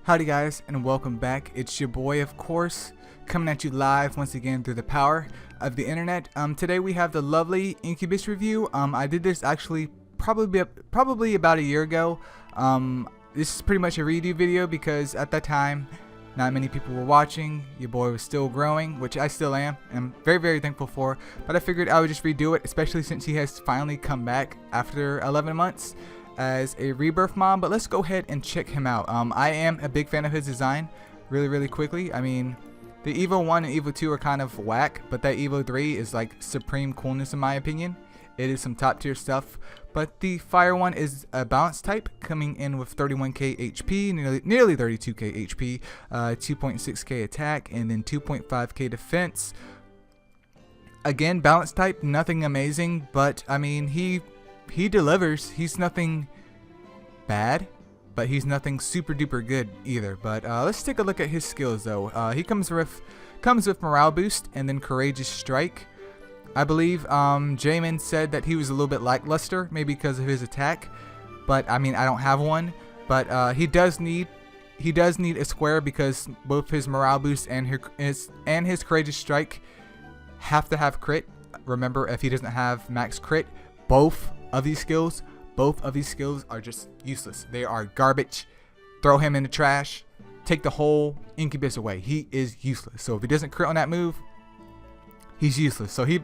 Howdy guys, and welcome back. It's your boy, of course, coming at you live once again through the power of the internet. Today we have the lovely Incubus review. I did this actually probably about a year ago. This is pretty much a redo video because at that time not many people were watching. Your boy was still growing, which I still am, and I'm very thankful for. But I figured I would just redo it, especially since he has finally come back after 11 months as a rebirth mod. But let's go ahead and check him out. I am a big fan of his design. Really quickly, I mean, the Evo 1 and Evo 2 are kind of whack, but that Evo 3 is like supreme coolness in my opinion. It is some top tier stuff. But the fire one is a balance type, coming in with 31k HP, nearly 32k HP, 2.6k attack, and then 2.5k defense. Again, balance type, nothing amazing, but I mean, he delivers. He's nothing bad, but he's nothing super duper good either. But let's take a look at his skills though. He comes with morale boost and then courageous strike. I believe Jamin said that he was a little bit lackluster, maybe because of his attack, but I mean, I don't have one. But he does need a square because both his morale boost and his courageous strike have to have crit. Remember, if he doesn't have max crit, both of these skills are just useless. They are garbage. Throw him in the trash. Take the whole Incubus away. He is useless. So if he doesn't crit on that move, he's useless. So he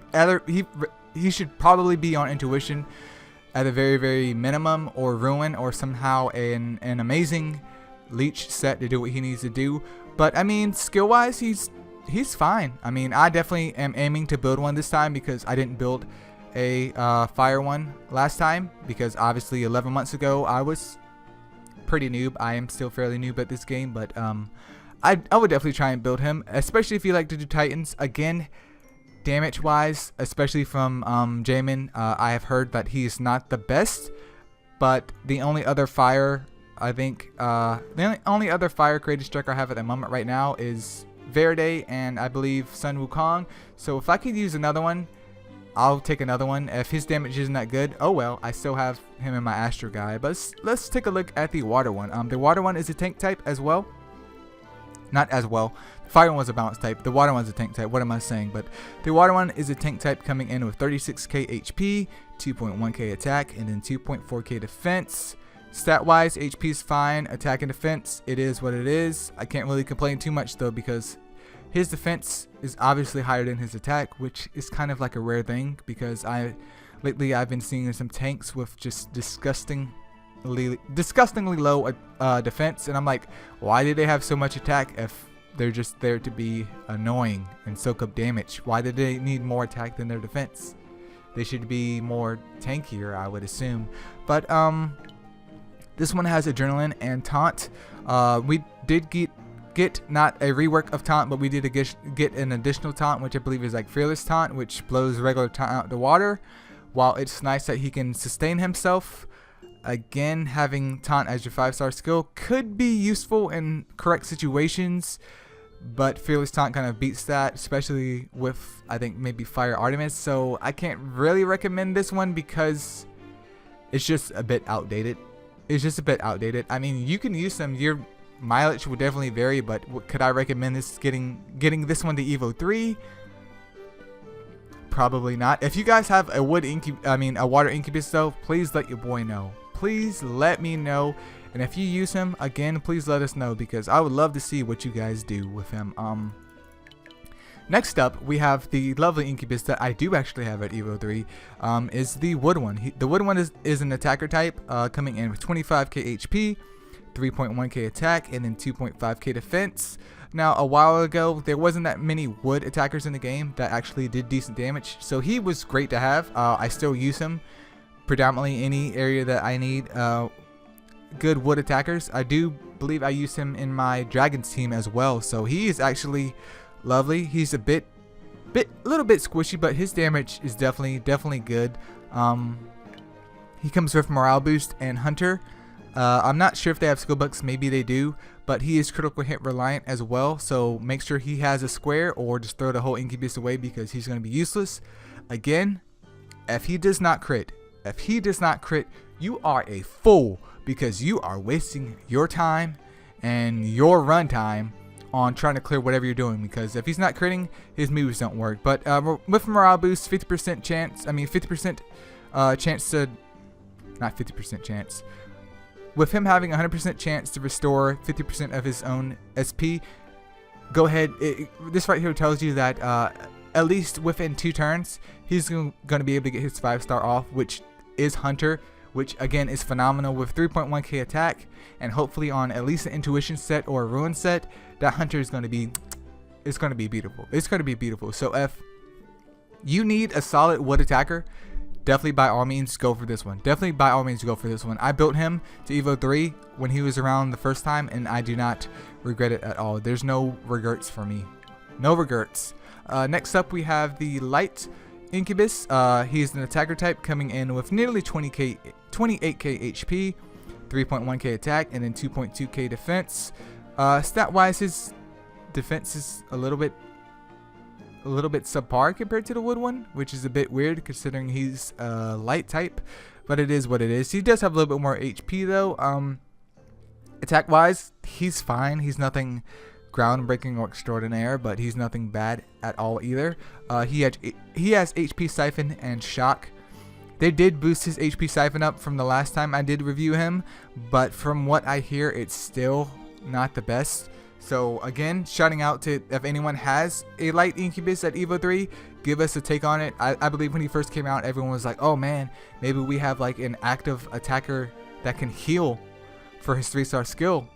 should probably be on intuition at a very minimum, or ruin, or somehow an amazing leech set to do what he needs to do. But I mean, skill wise, he's fine. I mean, I definitely am aiming to build one this time because I didn't build a fire one last time, because obviously 11 months ago I was pretty noob. I am still fairly noob at this game, but I would definitely try and build him, especially if you like to do Titans. Again, damage wise, especially from Jamin, I have heard that he's not the best, but the only other fire, I think the only other fire creative striker I have at the moment right now is Verde and I believe Sun Wukong. So if I could use another one, I'll take another one. If his damage isn't that good, oh well, I still have him in my Astro guy. But let's take a look at the water one. The water one is a tank type as well. Not as well. The fire one was a balance type. The water one's a tank type. What am I saying? But the water one is a tank type, coming in with 36k HP, 2.1k attack, and then 2.4k defense. Stat wise, HP is fine. Attack and defense, it is what it is. I can't really complain too much though, because his defense is obviously higher than his attack, which is kind of like a rare thing, because lately I've been seeing some tanks with just disgustingly low defense, and I'm like, why do they have so much attack if they're just there to be annoying and soak up damage? Why do they need more attack than their defense? They should be more tankier, I would assume. But this one has adrenaline and taunt. We did get not a rework of taunt, but we did get an additional taunt, which I believe is like fearless taunt, which blows regular taunt out the water. While it's nice that he can sustain himself, again, having taunt as your 5-star skill could be useful in correct situations, but fearless taunt kind of beats that, especially with, I think, maybe Fire Artemis. So I can't really recommend this one because it's just a bit outdated. I mean, you can use some. Your mileage will definitely vary, but could I recommend this getting this one to Evo 3? Probably not. If you guys have a water Incubus though, please let your boy know. Please let me know. And if you use him, again, please let us know, because I would love to see what you guys do with him. Next up, we have the lovely Incubus that I do actually have at Evo 3, is the wood one. The wood one is an attacker type, coming in with 25k HP, 3.1k attack, and then 2.5k defense. Now, a while ago, there wasn't that many wood attackers in the game that actually did decent damage, so he was great to have. I still use him predominantly any area that I need good wood attackers. I do believe I use him in my dragons team as well, so he is actually lovely. He's a little bit squishy, but his damage is definitely good. He comes with morale boost and hunter. I'm not sure if they have skill books, maybe they do, but he is critical hit reliant as well, so make sure he has a square, or just throw the whole Incubus away because he's going to be useless. Again, if he does not crit, you are a fool, because you are wasting your time and your runtime on trying to clear whatever you're doing, because if he's not critting, his moves don't work. But with morale boost, 50% chance, 50% chance to, not 50% chance, with him having 100% chance to restore 50% of his own SP, go ahead, this right here tells you that at least within 2 turns, he's going to be able to get his 5-star off, which is Hunter, which again is phenomenal with 3.1k attack, and hopefully on at least an intuition set or a ruin set, that Hunter is going to be, it's going to be beautiful. It's going to be beautiful. So if you need a solid wood attacker, definitely by all means go for this one. Definitely by all means go for this one. I built him to Evo 3 when he was around the first time, and I do not regret it at all. There's no regrets for me. No regrets. Next up we have the light Incubus. He's an attacker type coming in with nearly 28k HP, 3.1k attack, and then 2.2k defense. Stat wise, his defense is a little bit subpar compared to the wood one, which is a bit weird considering he's a light type, but it is what it is. He does have a little bit more HP though. Attack wise, he's fine. He's nothing groundbreaking or extraordinaire, but he's nothing bad at all either. He has HP siphon and shock. They did boost his HP siphon up from the last time I did review him, but from what I hear, it's still not the best. So again, shouting out to, if anyone has a light Incubus at Evo 3, give us a take on it. I believe when he first came out, everyone was like, oh man, maybe we have like an active attacker that can heal for his 3-star skill.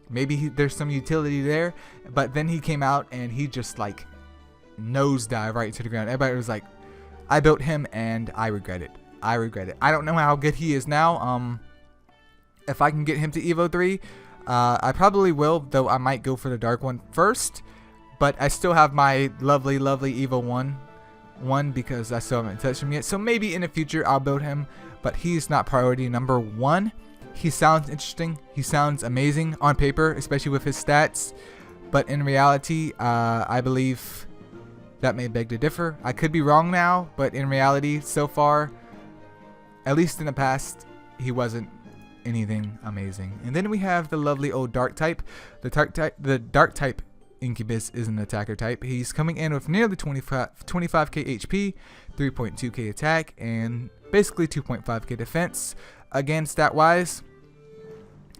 Maybe there's some utility there. But then he came out and he just like nosedive right to the ground. Everybody was like, I built him and I regret it. I regret it. I don't know how good he is now. If I can get him to Evo 3, I probably will, though I might go for the dark one first. But I still have my lovely Evo 1 because I still haven't touched him yet. So maybe in the future I'll build him, but he's not priority number 1. He sounds interesting. He sounds amazing on paper, especially with his stats. But in reality, I believe that may beg to differ. I could be wrong now, but in reality, so far, at least in the past, he wasn't anything amazing. And then we have the lovely old dark type. The dark type Incubus is an attacker type. He's coming in with nearly 25k HP, 3.2k attack, and basically 2.5k defense. Again, stat wise,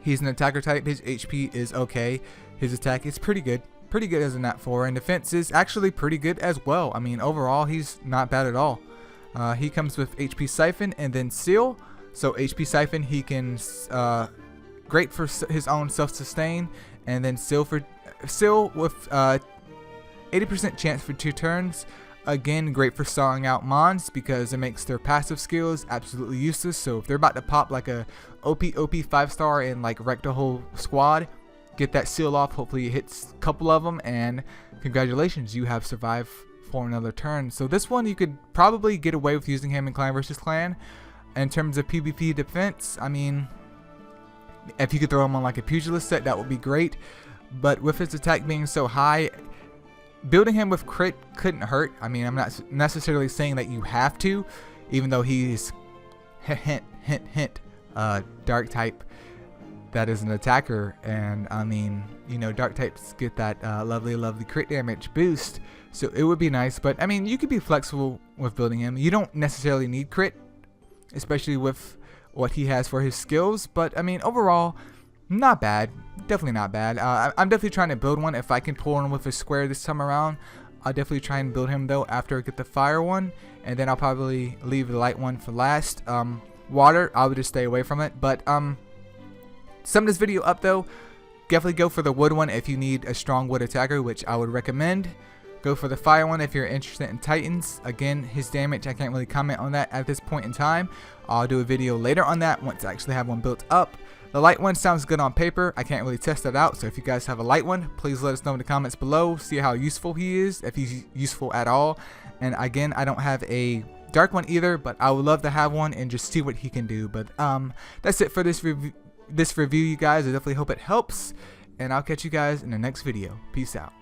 he's an attacker type. His HP is okay. His attack is pretty good as a nat 4, and defense is actually pretty good as well. I mean, overall, he's not bad at all. He comes with HP siphon and then seal. So HP siphon, he can great for his own self-sustain, and then seal with 80% chance for 2 turns. Again, great for stalling out mons because it makes their passive skills absolutely useless. So if they're about to pop like a OP 5-star and like wreck the whole squad, get that seal off. Hopefully it hits a couple of them, and congratulations, you have survived for another turn. So this one you could probably get away with using him in clan versus clan. In terms of PvP defense, I mean, if you could throw him on like a pugilist set, that would be great. But with his attack being so high, building him with crit couldn't hurt. I mean, I'm not necessarily saying that you have to, even though he's hint dark type that is an attacker, and I mean, you know, dark types get that lovely crit damage boost, so it would be nice. But I mean, you could be flexible with building him. You don't necessarily need crit, especially with what he has for his skills. But I mean, overall, not bad. Definitely not bad. I'm definitely trying to build one. If I can pull one with a square this time around, I'll definitely try and build him though after I get the fire one, and then I'll probably leave the light one for last. Water, I would just stay away from it. But sum this video up though, definitely go for the wood one if you need a strong wood attacker, which I would recommend. Go for the fire one if you're interested in Titans. Again, his damage, I can't really comment on that at this point in time. I'll do a video later on that once I actually have one built up. The light one sounds good on paper. I can't really test that out, so if you guys have a light one, please let us know in the comments below. See how useful he is, if he's useful at all. And again, I don't have a dark one either, but I would love to have one and just see what he can do. But that's it for this review, you guys. I definitely hope it helps, and I'll catch you guys in the next video. Peace out.